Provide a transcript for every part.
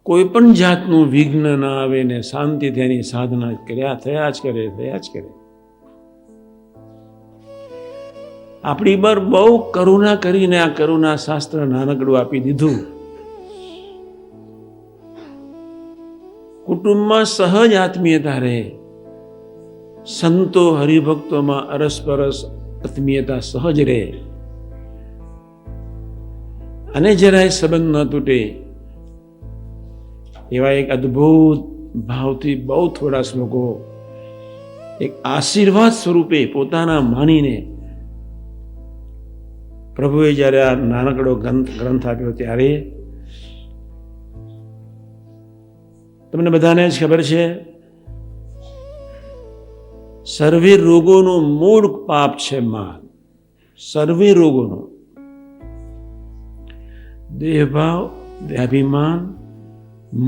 કોઈ પણ જાતનું વિઘ્ન ના આવે ને શાંતિથી એની સાધના થયા જ કરે. આપણી પર બહુ કરુણા કરીને આ કરુણા શાસ્ત્ર નાનકડું આપી દીધું. કુટુંબમાં સહજ આત્મીયતા રહે, સંતો હરિભક્તોમાં અરસપરસ આત્મીયતા સહજ રહે અને જરાય સંબંધ ન તૂટે એવા એક અદ્ભુત ભાવથી બહુ થોડા શ્લોકો એક આશીર્વાદ સ્વરૂપે પોતાના માનીને પ્રભુએ જ્યારે આ નાનકડો ગ્રંથ આપ્યો ત્યારે તમને બધાને જ ખબર છે, સર્વે રોગોનું મૂળ પાપ છે માન. સર્વે રોગોનું દેહભાવ, દેહાભિમાન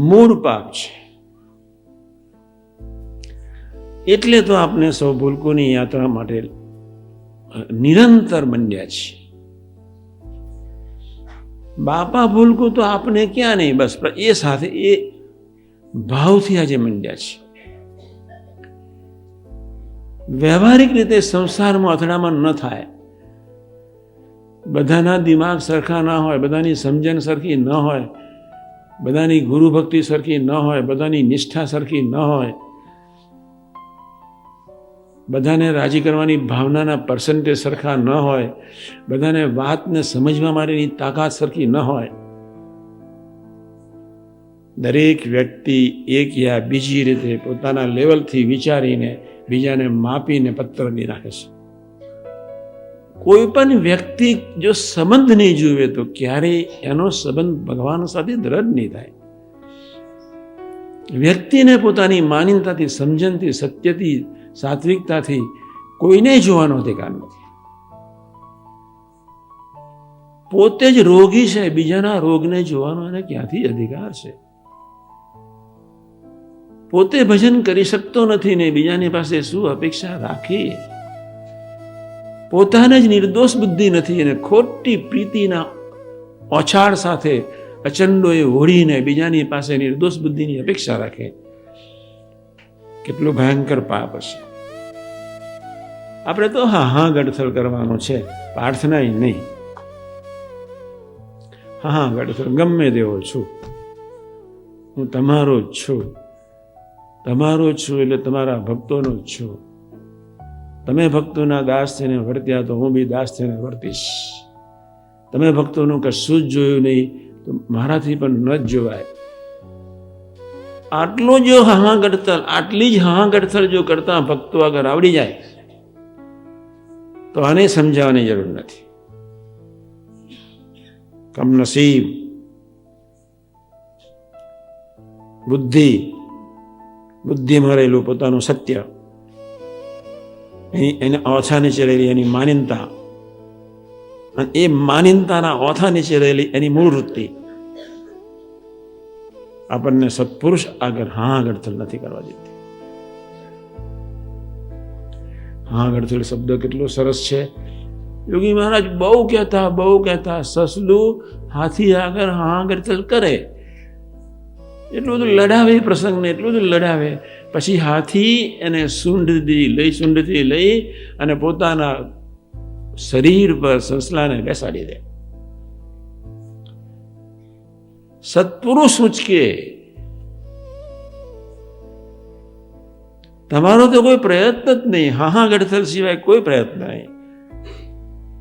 મૂળ પાપ છે. એટલે તો આપણે સૌ ભૂલકોની યાત્રા માટે નિરંતર મંડ્યા છીએ. બાપા ભૂલકો તો આપણે ક્યાં નહીં, બસ એ સાથે એ ભાવથી આજે મંડ્યા છે. વ્યવહારિક રીતે સંસારમાં અથડામણ ન થાય, બધાના દિમાગ સરખા ના હોય, બધાની સમજણ સરખી ન હોય, બધાની ગુરુ ભક્તિ સરખી ન હોય, બધાની નિષ્ઠા સરખી ન હોય, બધાને રાજી કરવાની ભાવનાના પર્સન્ટેજ સરખા ન હોય, બધાને વાતને સમજવા માટેની તાકાત સરખી ન હોય, દરેક વ્યક્તિ એક યા બીજી રીતે પોતાના લેવલથી વિચારીને બીજાને માપીને પત્ર નહીં રાખે છે. કોઈ પણ વ્યક્તિ જો સંબંધ નહીં જુએ તો ક્યારેય એનો સંબંધ ભગવાન સાથે દ્રઢ નહીં થાય. વ્યક્તિને પોતાની માનીનતાથી, સમજણથી, સત્યથી, સાત્વિકતાથી કોઈને જોવાનો અધિકાર નથી. પોતે જ રોગી છે, બીજાના રોગને જોવાનો એને ક્યાંથી અધિકાર છે? પોતે ભજન કરી શકતો નથી ને બીજાની પાસે શું અપેક્ષા રાખી? પોતાને જ નિર્દોષ બુદ્ધિ નથી અને ખોટી પ્રીતિના ઓછાળ સાથે અચંડોએ ઓળીને બીજાની પાસે નિર્દોષ બુદ્ધિની અપેક્ષા રાખે. કેટલું ભયંકર પાપ હશે. આપણે તો હા ગડથલ કરવાનો છે, પ્રાર્થના નહીં. હા ગડથલ ગમે તેવો છું, હું તમારો જ છું. તમારો છું એટલે તમારા ભક્તોનો જ છું. તમે ભક્તોના દાસ થઈને વર્ત્યા તો હું બી દાસ થઈને વર્તીશ. તમે ભક્તોનું કશું જ જોયું નહીં તો મારાથી પણ ન જ જોવાય. આટલો જો ગડથલ, આટલી જ ગડથલ જો કરતા ભક્તો આગળ આવડી જાય તો આને સમજાવવાની જરૂર નથી. કમનસીબ બુદ્ધિમાં રહેલું પોતાનું સત્ય, એને ઓછા નીચે રહેલી એની માનીનતા, અને એ માનીનતાના ઓછા નીચે રહેલી એની મૂળ વૃત્તિ આપણને સત્પુરુષ આગળ ગડથલ નથી કરવા દેતી. ગડથલ શબ્દ કેટલો સરસ છે. યોગી મહારાજ બહુ કહેતા સસલું હાથી આગળ ગડથલ કરે, એટલું બધું લડાવે પ્રસંગને, એટલું બધું લડાવે. પછી હાથી એને સૂંઢથી લઈ અને પોતાના શરીર પર સસલાને બેસાડી દે. સત્પુરુષ ઉચકે. તમારો તો કોઈ પ્રયત્ન જ નહીં, ગડથલ સિવાય કોઈ પ્રયત્ન નહીં.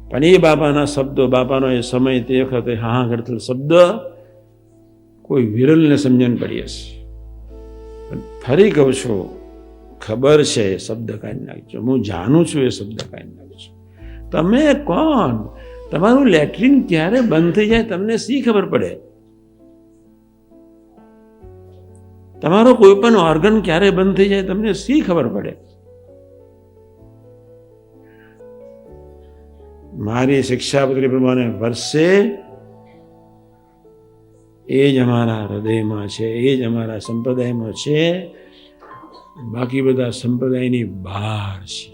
પણ એ બાપાના શબ્દો, બાપાનો એ સમય તે વખતે ગડથલ શબ્દ કોઈ વિરલને સમજણ પડી હશે. પણ ફરી કહું છું, ખબર છે એ શબ્દ કાઢી નાખજો, હું જાણું છું એ શબ્દ કાઢી નાખજો. તમે કોણ? તમારું લેટ્રિન ક્યારે બંધ થઈ જાય તમને શી ખબર પડે? તમારો કોઈ પણ ઓર્ગન ક્યારે બંધ થઈ જાય તમને શી ખબર પડે? મારી શિક્ષાપત્રી પ્રમાણે વર્ષે એ જ અમારા હૃદયમાં છે, એ જ અમારા સંપ્રદાયમાં છે. બાકી બધા સંપ્રદાયની બહાર છે.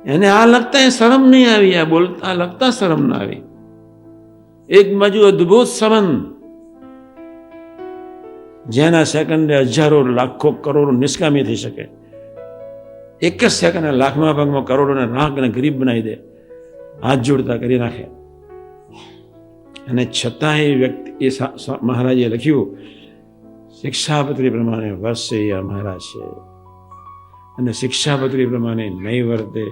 એને આ લગતા શરમ નહીં આવી, આ બોલતા લગતા શરમ ના આવી. એક બાજુ અદ્ભુત સંબંધ, જેના સેકન્ડે હજારો લાખો કરોડો નિષ્કામી થઈ શકે, એક જ સેકન્ડે લાખમાં ભાગમાં કરોડોના નાક અને ગરીબ બનાવી દે, હાથ જોડતા કરી નાખે. અને છતાં એ વ્યક્તિ, એ મહારાજે લખ્યું, શિક્ષાપત્રી પ્રમાણે વર્તે એ અમારા છે, અને શિક્ષાપત્રી પ્રમાણે નહીં વર્તે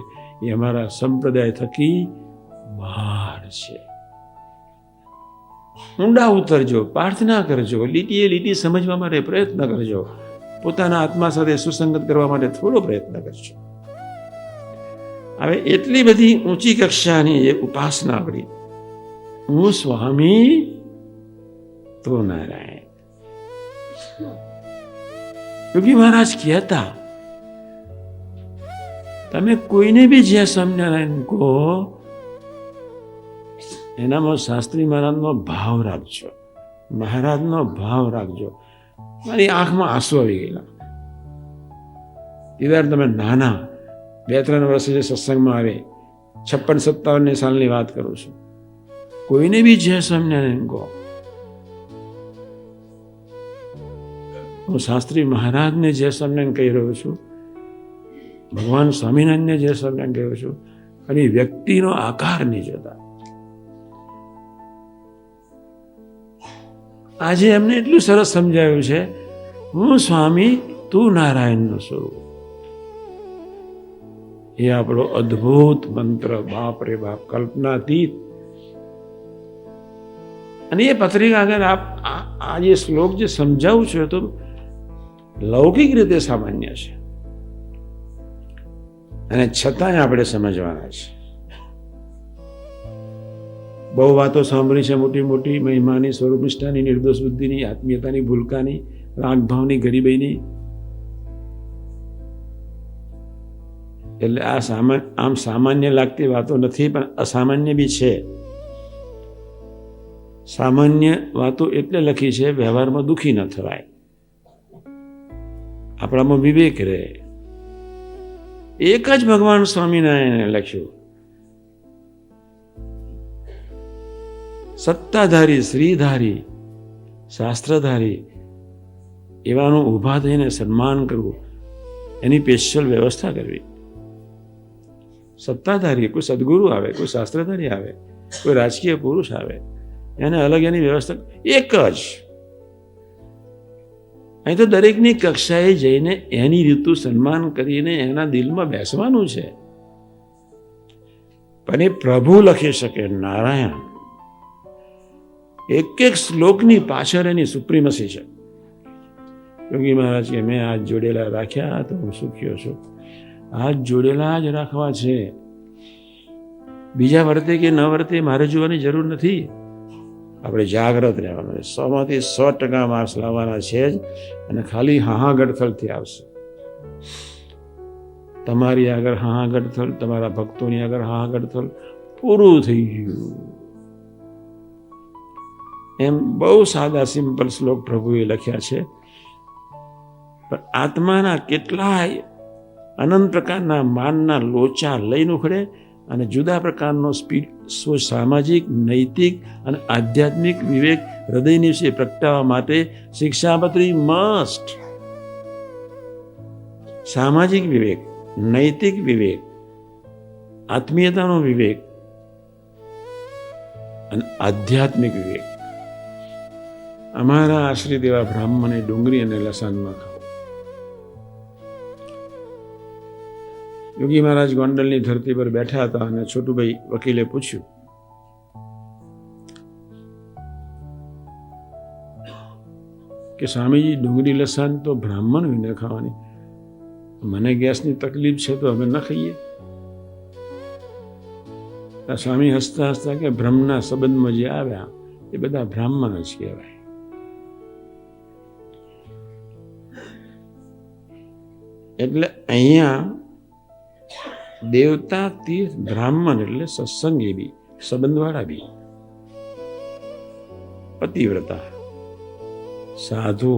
એ અમારા સંપ્રદાય થકી બહાર છે. ઊંડા ઉતરજો, પ્રાર્થના કરજો, લીટીએ લીટી સમજવા માટે પ્રયત્ન કરજો, પોતાના આત્મા સાથે સુસંગત કરવા માટે થોડો પ્રયત્ન કરજો. હવે એટલી બધી ઊંચી કક્ષાની એ ઉપાસના આપણી, હું સ્વામી તો નારાયણ. યોગી મહારાજ કહેતા, તમે કોઈને બી જે સ્વામિનારાયણ કહો એનામાં શાસ્ત્રી મહારાજનો ભાવ રાખજો, મહારાજનો ભાવ રાખજો. મારી આંખમાં આંસુ આવી ગયેલા. ઈદર તમે નાના 2-3 વર્ષે જે સત્સંગમાં આવે, 56-57 સાલની વાત કરું છું, કોઈને બી જે સ્વામિનારાયણ કહો, હું શાસ્ત્રી મહારાજને જે સ્વામિનારાયણ કહી રહ્યો છું, ભગવાન સ્વામિનારાયણને જે સ્વામિનારાયણ કહ્યું છું, અને વ્યક્તિનો આકાર નહીં જોતા. આજે એમને એટલું સરસ સમજાવ્યું છે, હું સ્વામી તું નારાયણનું સ્વરૂપ. એ આપણો અદ્ભુત મંત્ર, બાપ રે બાપ, કલ્પનાતીત. અને એ પત્રિકા આગળ આ જે શ્લોક જે સમજાવું છું તો લૌકિક રીતે સામાન્ય છે, અને છતાંય આપણે સમજવાના છે. બહુ વાતો સાંભળી છે, મોટી મોટી મહિમાની, સ્વરૂપ નિષ્ઠાની, નિર્દોષ બુદ્ધિની, આત્મીયતાની, ભૂલકાની, રાગભાવની, ગરીબાઈની. એટલે આ આમ સામાન્ય લાગતી વાતો નથી, પણ અસામાન્ય બી છે. સામાન્ય વાતો એટલે લખી છે વ્યવહારમાં દુઃખી ન થવાય, આપણામાં વિવેક રહે. એક જ ભગવાન સ્વામિનારાયણે લખ્યું, સત્તાધારી, શ્રીધારી, શાસ્ત્રધારી એવાનું ઊભા થઈને સન્માન કરવું, એની સ્પેશિયલ વ્યવસ્થા કરવી. સત્તાધારી, કોઈ સદગુરુ આવે, કોઈ શાસ્ત્રધારી આવે, કોઈ રાજકીય પુરુષ આવે, એને અલગ એની વ્યવસ્થા એક જ. અહીં તો દરેકની કક્ષાએ જઈને એની રીતું સન્માન કરીને એના દિલમાં બેસવાનું છે. પણ એ પ્રભુ લખી શકે, નારાયણ. એક એક શ્લોકની પાછળ એની સુપ્રીમસી છે. યોગી મહારાજ કે મેં હાથ જોડેલા રાખ્યા તો હું સુખ્યો છું. હાથ જોડેલા જ રાખવા છે, બીજા વર્તે કે ન વર્તે મારે જોવાની જરૂર નથી. આપણે જાગ્રત રહેવાનું છે, 100માંથી 100% માર્ક્સ લાવવાના છે જ, અને ખાલી હા ગડથલથી આવશે. તમારી આગળ હા ગડથલ, તમારા ભક્તોની આગળ હા ગડથલ, પૂરું થઈ ગયું. એમ બહુ સાદા સિમ્પલ શ્લોક પ્રભુએ લખ્યા છે, પણ આત્માના કેટલાય અનંત પ્રકારના માનના લોચા લઈને ઉખડે, અને જુદા પ્રકારનો સામાજિક, નૈતિક અને આધ્યાત્મિક વિવેક હૃદયની વિશે પ્રગટાવવા માટે શિક્ષાપત્રી મસ્ટ. સામાજિક વિવેક, નૈતિક વિવેક, આત્મીયતાનો વિવેક અને આધ્યાત્મિક વિવેક. અમારા આશ્રિત એવા બ્રાહ્મણે ડુંગળી અને લસણ ન ખાવું. યોગી મહારાજ ગોંડલની ધરતી પર બેઠા હતા, અને છોટુભાઈ વકીલે પૂછ્યું કે સ્વામીજી, ડુંગળી લસણ તો બ્રાહ્મણ વિને ખાવાની, મને ગેસની તકલીફ છે તો અમે ન ખાઈએ. સ્વામી હસતા હસતા કે બ્રહ્મના સંબંધમાં જે આવ્યા એ બધા બ્રાહ્મણ જ કહેવાય. એટલે અહીંયા દેવતા, તીર્થ, બ્રાહ્મણ એટલે સત્સંગી બી, સંબંધવાળા બી, પતિવ્રતા, સાધુ,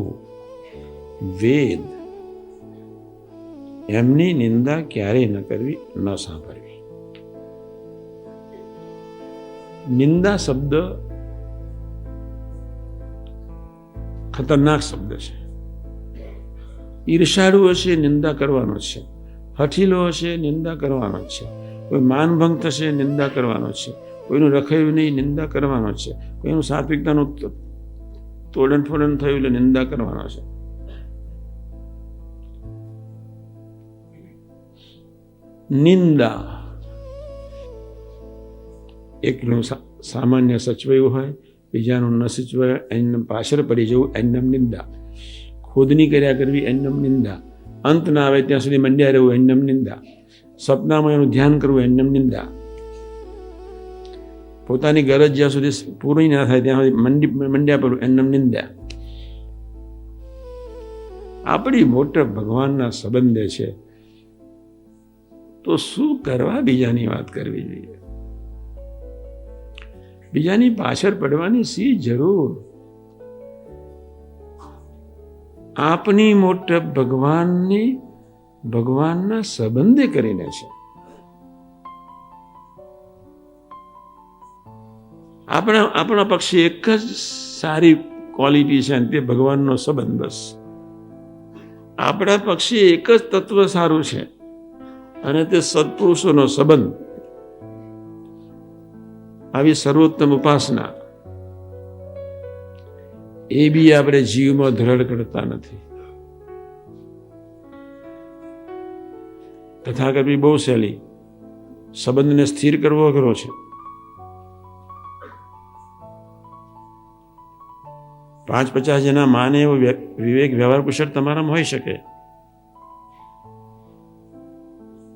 વેદ, એમની નિંદા ક્યારેય ન કરવી, ન સાંભળવી. નિંદા શબ્દ ખતરનાક શબ્દ છે. ઈર્ષાળુ હશે નિંદા કરવાનો છે, હઠીલો હશે નિંદા કરવાનો છે, કોઈ માનભંગ થશે નિંદા કરવાનો છે, કોઈનું રખાયું નહીં નિંદા કરવાનો છે, કોઈનું સાત્વિકતાનું તોડણ ફોડણ થયું એટલે નિંદા કરવાનો છે. નિંદા એકનું સામાન્ય સચવાયું હોય, બીજાનું ન સચવાય એમને પાછળ પડી જવું એમને નિંદા, ખોદની કર્યા કરવી એમને નિંદા, અંત ના આવે ત્યાં સુધી મંડ્યા રહેવું એમને નિંદા, સપનામાં એનું ધ્યાન કરવું એમને નિંદા, પોતાની ગરજ જ્યાં સુધી પૂરી ના થાય ત્યાં સુધી મંડ્યા પડવું એમને નિંદા. આપણી મોટા ભગવાનના સંબંધે છે તો શું કરવા બીજાની વાત કરવી જોઈએ? બીજાની પાછળ પડવાની શી જરૂર? આપની મોટપ ભગવાનના સંબંધે કરીને છે. આપણા પક્ષે એક જ સારી ક્વોલિટી છે, તે ભગવાનનો સંબંધ. બસ આપણા પક્ષે એક જ તત્વ સારું છે અને તે સત્પુરુષોનો સંબંધ. આવી સર્વોત્તમ ઉપાસના એ બી આપણે જીવમાં દ્રઢ કરતા નથી. કથા કરવી બહુ સહેલી, સંબંધને સ્થિર કરવો અઘરો છે. 5-50 જણા માને એવો વિવેક વ્યવહાર કુશળ તમારામાં હોઈ શકે,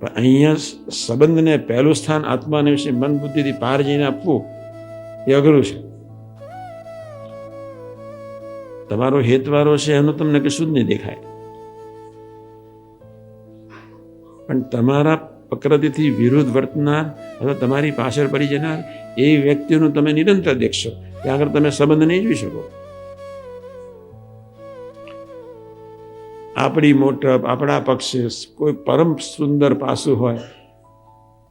પણ અહીંયા સંબંધને પહેલું સ્થાન આત્માને વિશે મન બુદ્ધિથી પાર જઈને આપવું એ અઘરું છે. તમારો હેતવારો છે એનું તમને કશું જ નહીં દેખાય, પણ તમારા પ્રકૃતિથી વિરુદ્ધ વર્તનાર અથવા તમારી પાછળ પડી જનાર એ વ્યક્તિનું તમે નિરંતર દેખશો, ત્યાં આગળ તમે સંબંધ નહીં જોઈ શકો. આપણી મોટપ, આપણા પક્ષે કોઈ પરમ સુંદર પાસું હોય,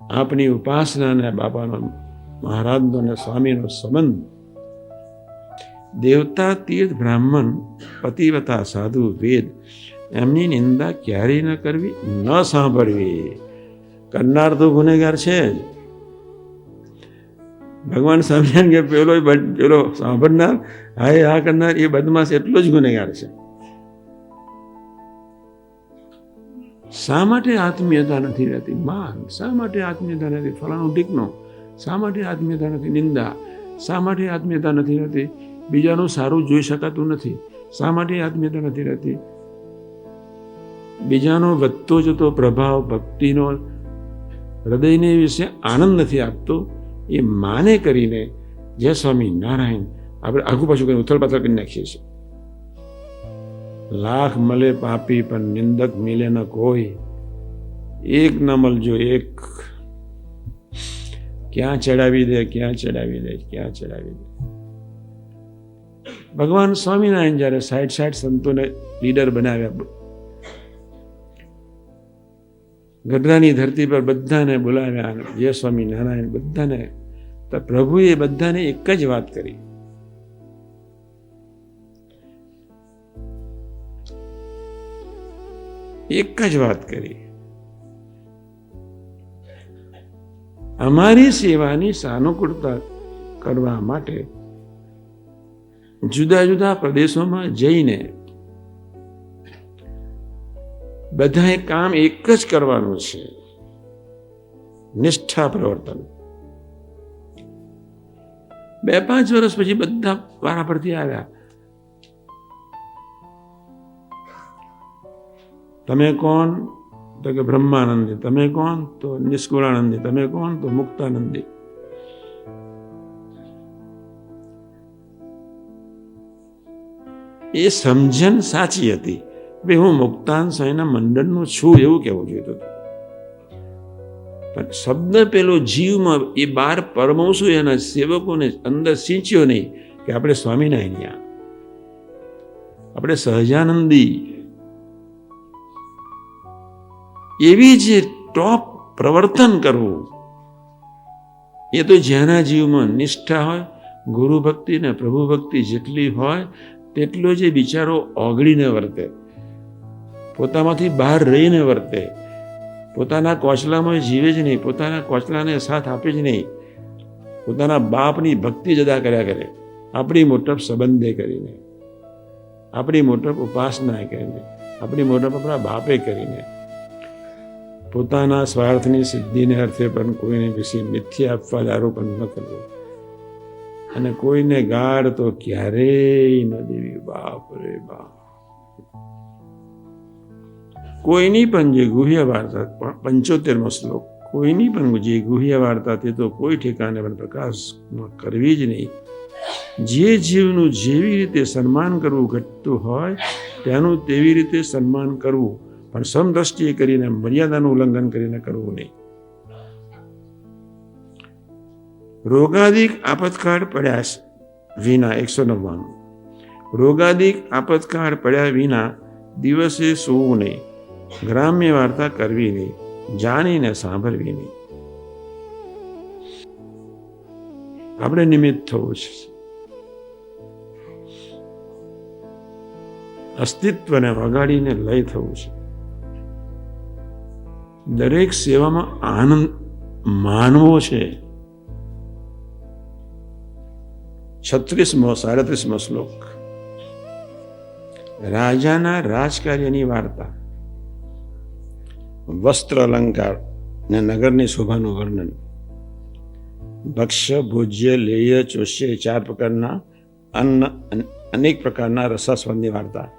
આપણી ઉપાસના અને બાપાનો, મહારાજનો અને સ્વામીનો સંબંધ. દેવતા, તીર્થ, બ્રાહ્મણ, પતિવ્રતા, સાધુ, વેદ એમની નિંદા ક્યારેય ન કરવી, ન સાંભળવી. કરનાર તો ગુનેગાર છે જ. ભગવાન સ્વામિનારાયણ કે પેલો સાંભળનાર, હા આ કરનાર એ બદમાશ એટલો જ ગુનેગાર છે. શા માટે આત્મીયતા નથી રહેતી? માન. શા માટે આત્મીયતા નથી? ફલાણું ટીકનો. શા માટે આત્મીયતા નથી? નિંદા. શા માટે આત્મીયતા નથી રહેતી? બીજાનું સારું જોઈ શકાતું નથી. શા માટે આત્મીયતા નથી રહેતી? બીજાનો વધતો જતો પ્રભાવ ભક્તિનો હૃદયને વિશે આનંદ નથી આપતો. એ માને કરીને જય સ્વામી નારાયણ આપણે આગુ પાછું કરીને ઉથલ પાથલ કરી નાખીએ છીએ. લાખ મળે પાપી પણ નિંદક મિલે ન કોઈ. એક ન મળજો એક. ક્યાં ચડાવી દે, ક્યાં ચડાવી દે, ક્યાં ચડાવી દે. ભગવાન સ્વામિનારાયણ જયારે 60 સંતોને લીડર બનાવ્યા, ગઢડાની ધરતી પર બધાને બોલાવ્યા, જય સ્વામી નારાયણ બધાને, તો પ્રભુએ બધાને એક જ વાત કરી. એક જ વાત કરી, અમારી સેવાની સાનુકૂળતા કરવા માટે જુદા જુદા પ્રદેશોમાં જઈને બધાએ કામ એક જ કરવાનું છે, નિષ્ઠા પ્રવર્તન. 2-5 વર્ષ પછી બધા વારા પરથી આવ્યા. તમે કોણ? તો કે બ્રહ્માનંદી. તમે કોણ? તો નિષ્કુળાનંદી. તમે કોણ? તો મુક્તાનંદી. એ સમજણ સાચી હતી. ભાઈ હું મુક્તાન સ્વામીના મંડળનું છું એવું કહેવું જોઈતું હતું. પણ શબ્દ પેલો જીવમાં એ 12 પરમહંસો એના સેવકોને અંદર સિંચ્યો નહીં કે આપણે સ્વામિનારાયણ, આપણે સહજાનંદી. એવી જે ટોપ પ્રવર્તન કરવું, એ તો જેના જીવમાં નિષ્ઠા હોય, ગુરુ ભક્તિ ને પ્રભુ ભક્તિ જેટલી હોય તેટલો જે બિચારો ઓગળીને વર્તે, પોતામાંથી બહાર રહીને વર્તે, પોતાના કોચલામાં જીવે જ નહીં, પોતાના કોચલાને સાથ આપે જ નહીં, પોતાના બાપની ભક્તિ જ અદા કર્યા કરે, આપણી મોટપ સંબંધે કરીને, આપણી મોટપ ઉપાસના કરીને, આપણી મોટપ આપણા બાપે કરીને, પોતાના સ્વાર્થની સિદ્ધિને અર્થે પણ કોઈને વિશે મિથ્યા અપવાદ આરોપણ ન કરવું, અને કોઈને ગાળ તો ક્યારેય ન દેવી. બાપ રે બાપ. કોઈની પણ જે ગુહ્ય વાર્તા, 75મો શ્લોક, કોઈની પણ જે ગુહ્ય વાર્તા તે તો કોઈ ઠેકાને પણ પ્રકાશમાં કરવી જ નહીં. જે જીવનું જેવી રીતે સન્માન કરવું ઘટતું હોય તેનું તેવી રીતે સન્માન કરવું, પણ સમદ્રષ્ટિએ કરીને મર્યાદાનું ઉલ્લંઘન કરીને કરવું નહીં. રોગાદિક આપતકાળ પડ્યા વિના 199. રોગાદિક આપતકાળ પડ્યા વિના દિવસે સૂવું નહીં, ગ્રામ્ય વાર્તા કરવી નહીં, જાણીને સાંભળવી નહીં. આપણે નિમિત્ત થવું છે, અસ્તિત્વને વગાડીને લય થવું છે. દરેક સેવામાં આનંદ માનવો છે. 36મો શ્લોક. રાજાના રાજકાર્યની વાર્તા, વસ્ત્ર અલંકાર ને નગરની શોભાનું વર્ણન, ભક્ષ્ય ભોજ્ય લેય ચોષ્ય 4 પ્રકારના અન્ન, અનેક પ્રકારના રસાસ્વાદની વાર્તા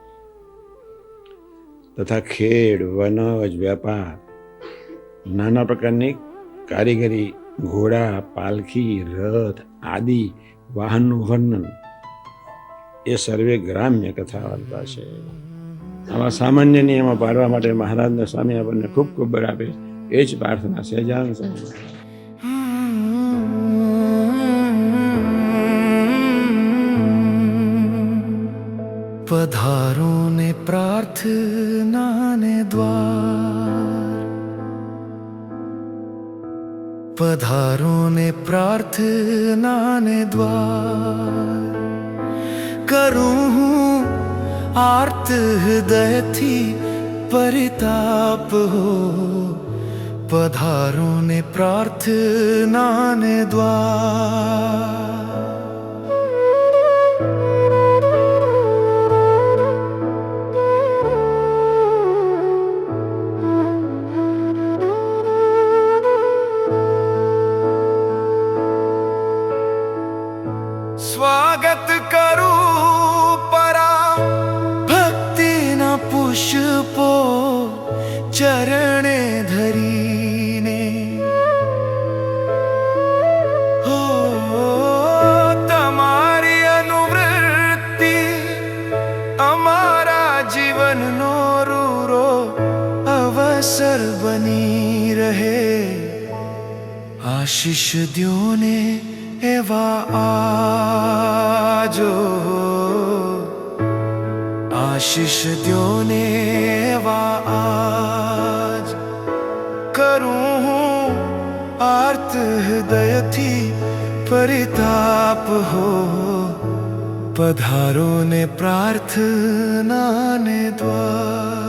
તથા ખેડ વનજ વ્યાપાર, નાના પ્રકારની કારીગરી, ઘોડા, પાલખી, રથ આદિ વાહનનું વર્ણન, એ સર્વે ગ્રામ્ય કથા વાર્તા છે. આવા સામાન્ય નિયમો પાડવા માટે મહારાજના સ્વામી આપણને ખૂબ ખૂબ બળ આપે, એ જ પ્રાર્થના સહેજાન સ્વામી. પધારો ને પ્રાર્થનાને દ્વાર, પધારો ને પ્રાર્થનાને દ્વાર, કરું હું આર્ત હૃદયથી પરિતાપ હો. પધારો ને પ્રાર્થનાને દ્વાર. સ્વાગત કરું પરા ભક્તિના પુષ્પો ચરણે ધરીને. હો તમારી અનુવૃત્તિ અમારા જીવનનો રૂરો અવસર બની રહે. આશીષ દ્યોને એવા આજો, આશીષ દ્યોને એવા આજ, કરું હું આર્ત હૃદયથી પરિતાપ હો. પધારો ને પ્રાર્થનાને દ્વાર.